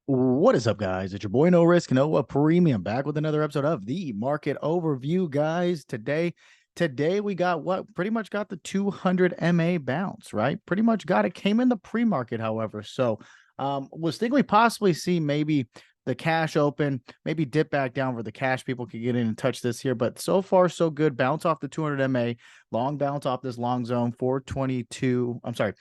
What is up, guys? It's your boy No Risk, Noah Premium, back with another episode of the Market Overview, guys. Today we got what pretty much got the 200 MA bounce, right? Pretty much got it. Came in the pre-market, however. So, was thinking we possibly see maybe the cash open, maybe dip back down where the cash people could get in and touch this here. But so far, so good. Bounce off the 200 MA, long bounce off this long zone, 422. I'm sorry.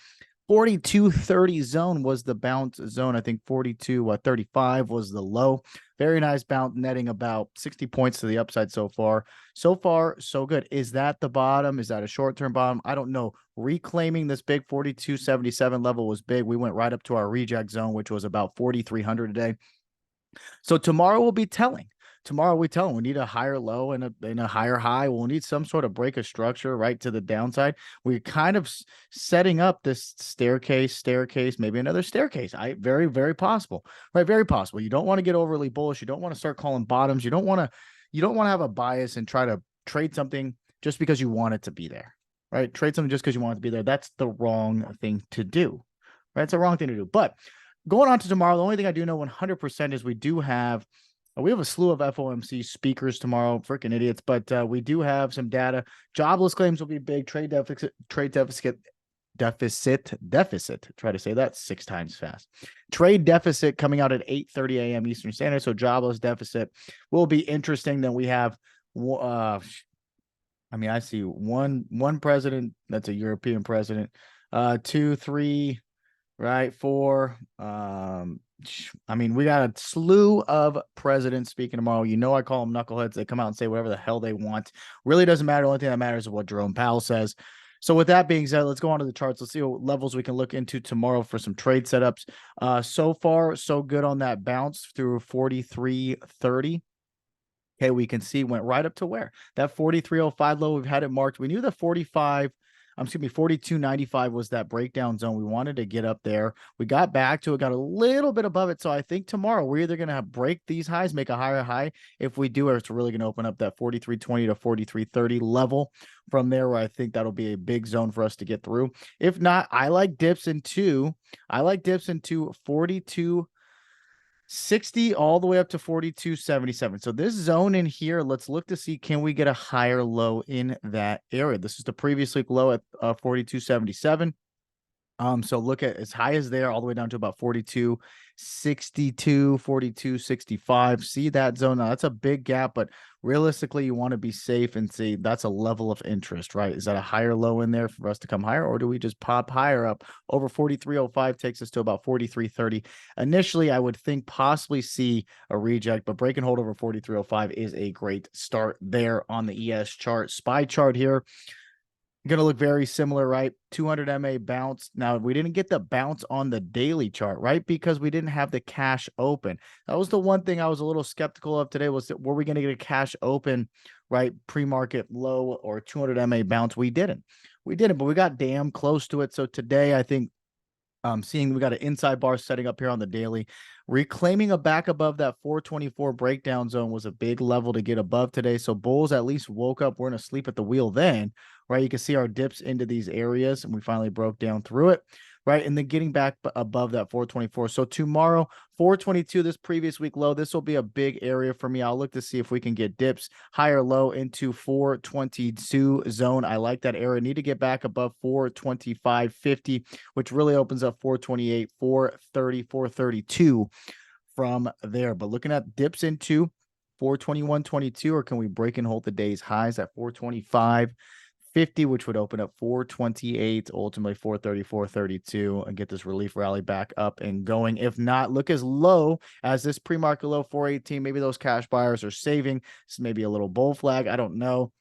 42.30 zone was the bounce zone. I think 42.35 was the low. Very nice bounce, netting about 60 points to the upside so far. So far, so good. Is that the bottom? Is that a short-term bottom? I don't know. Reclaiming this big 42.77 level was big. We went right up to our reject zone, which was about 4,300 today. So tomorrow will be telling. Tomorrow we tell them we need a higher low and a higher high. We'll need some sort of break of structure right to the downside. We're kind of setting up this staircase, maybe another staircase. Very, very possible, right? Very possible. You don't want to get overly bullish. You don't want to start calling bottoms. You don't want to have a bias and try to trade something just because you want it to be there, right? Trade something just because you want it to be there. That's the wrong thing to do, right? It's a wrong thing to do. But going on to tomorrow, the only thing I do know 100% is we have a slew of FOMC speakers tomorrow, freaking idiots, but we do have some data. Jobless claims will be big. Trade deficit. Try to say that 6 times fast. Trade deficit coming out at 8:30 a.m. Eastern Standard. So jobless deficit will be interesting. Then we have, I see one president that's a European president, 2, 3, right, 4. We got a slew of presidents speaking tomorrow. You know, I call them knuckleheads. They come out and say whatever the hell they want. Really doesn't matter. The only thing that matters is what Jerome Powell says. So with that being said, let's go on to the charts. Let's see what levels we can look into tomorrow for some trade setups. So far, so good on that bounce through 43.30. Okay, we can see went right up to where? That 43.05 low, we've had it marked. We knew the 42.95 was that breakdown zone. We wanted to get up there. We got back to it, got a little bit above it. So I think tomorrow we're either going to break these highs, make a higher high. If we do, it's really going to open up that 43.20 to 43.30 level from there, where I think that'll be a big zone for us to get through. If not, I like dips into 42.60 all the way up to 42.77. So this zone in here, let's look to see, can we get a higher low in that area? This is the previous week low at 42.77. So look at as high as there, all the way down to about 42.62, 42.65. See that zone? Now that's a big gap, but realistically, you want to be safe and see that's a level of interest, right? Is that a higher low in there for us to come higher, or do we just pop higher up? Over 43.05 takes us to about 43.30. Initially, I would think possibly see a reject, but break and hold over 43.05 is a great start there on the ES chart. SPY chart here, going to look very similar, right? 200 MA bounce. Now, we didn't get the bounce on the daily chart, right? Because we didn't have the cash open. That was the one thing I was a little skeptical of today, was that were we going to get a cash open, right? Pre-market low or 200 MA bounce? We didn't, but we got damn close to it. So today, I think seeing we got an inside bar setting up here on the daily, reclaiming a back above that 424 breakdown zone was a big level to get above today. So bulls at least woke up, weren't asleep at the wheel then, right? You can see our dips into these areas, and we finally broke down through it, right? And then getting back above that 424. So tomorrow, 422, this previous week low, this will be a big area for me. I'll look to see if we can get dips higher low into 422 zone. I like that area. Need to get back above 425.50, which really opens up 428, 430, 432 from there. But looking at dips into 421.22, or can we break and hold the day's highs at 425.50, which would open up 428, ultimately 430, 432, and get this relief rally back up and going. If not, look as low as this pre-market low, 418. Maybe those cash buyers are saving. This may be a little bull flag, I don't know,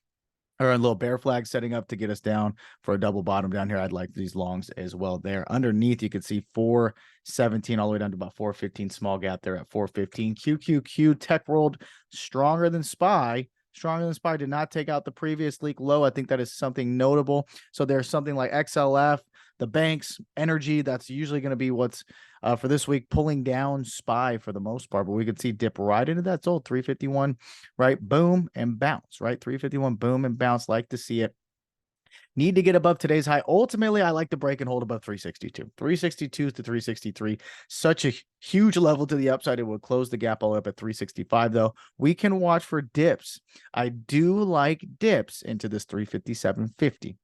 or a little bear flag setting up to get us down for a double bottom down here. I'd like these longs as well there. Underneath, you can see 417 all the way down to about 415. Small gap there at 415. QQQ Tech World stronger than SPY. Did not take out the previous leak low. I think that is something notable. So there's something like XLF, the banks, energy. That's usually going to be what's for this week pulling down SPY for the most part. But we could see dip right into that zone, 351, right? Boom and bounce, right? 351, boom and bounce. Like to see it. Need to get above today's high. Ultimately, I like to break and hold above 362. 362 to 363. Such a huge level to the upside. It will close the gap all up at 365, though. We can watch for dips. I do like dips into this 357.50.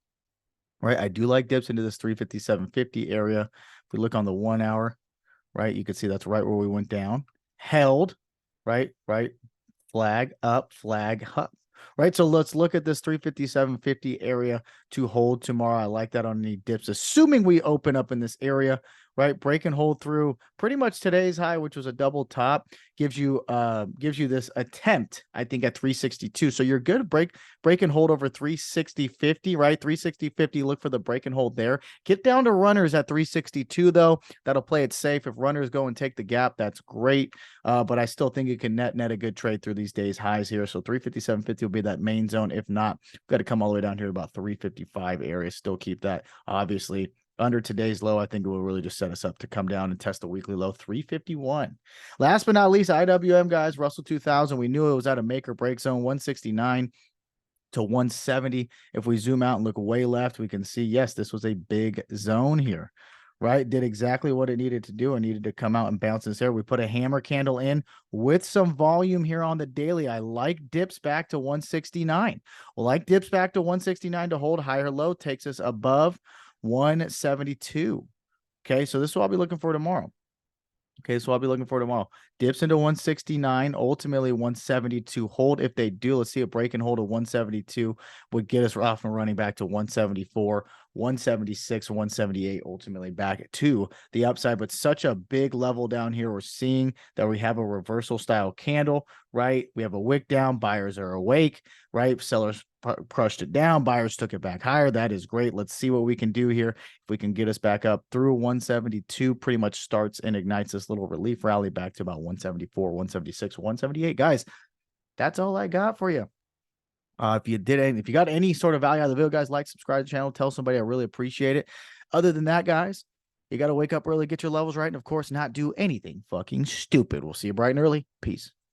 Right? I do like dips into this 357.50 area. If we look on the 1 hour, right, you can see that's right where we went down. Held, right? Flag up, flag up. Right, so let's look at this 357.50 area to hold tomorrow. I like that on any dips, assuming we open up in this area, right? Break and hold through pretty much today's high, which was a double top, gives you this attempt, I think, at 362. So you're good. Break and hold over 360.50, right? 360.50. Look for the break and hold there. Get down to runners at 362, though. That'll play it safe. If runners go and take the gap, that's great. But I still think it can net a good trade through these days highs here. So 357.50 will be that main zone. If not, we've got to come all the way down here to about 355 area. Still keep that obviously under today's low. I think it will really just set us up to come down and test the weekly low, 351. Last but not least, IWM, guys, Russell 2000. We knew it was at a make or break zone, 169 to 170. If we zoom out and look way left, we can see, yes, this was a big zone here, right? Did exactly what it needed to do. It needed to come out and bounce this there. We put a hammer candle in with some volume here on the daily. I like dips back to 169. Well, like dips back to 169 to hold. Higher low takes us above 172. Okay, so this is what I'll be looking for tomorrow. Okay, so I'll be looking for tomorrow. Dips into 169, ultimately 172. Hold if they do. Let's see a break and hold of 172 would get us off and running back to 174, 176, 178, ultimately back to the upside. But such a big level down here. We're seeing that we have a reversal style candle, right? We have a wick down. Buyers are awake, right? Sellers crushed it down. Buyers took it back higher. That is great. Let's see what we can do here. If we can get us back up through 172, pretty much starts and ignites this little relief rally back to about 174, 176, 178. Guys, that's all I got for you. If you got any sort of value out of the video, guys, like, subscribe to the channel, tell somebody. I really appreciate it. Other than that, guys, you got to wake up early, get your levels right, and of course, not do anything fucking stupid. We'll see you bright and early. Peace.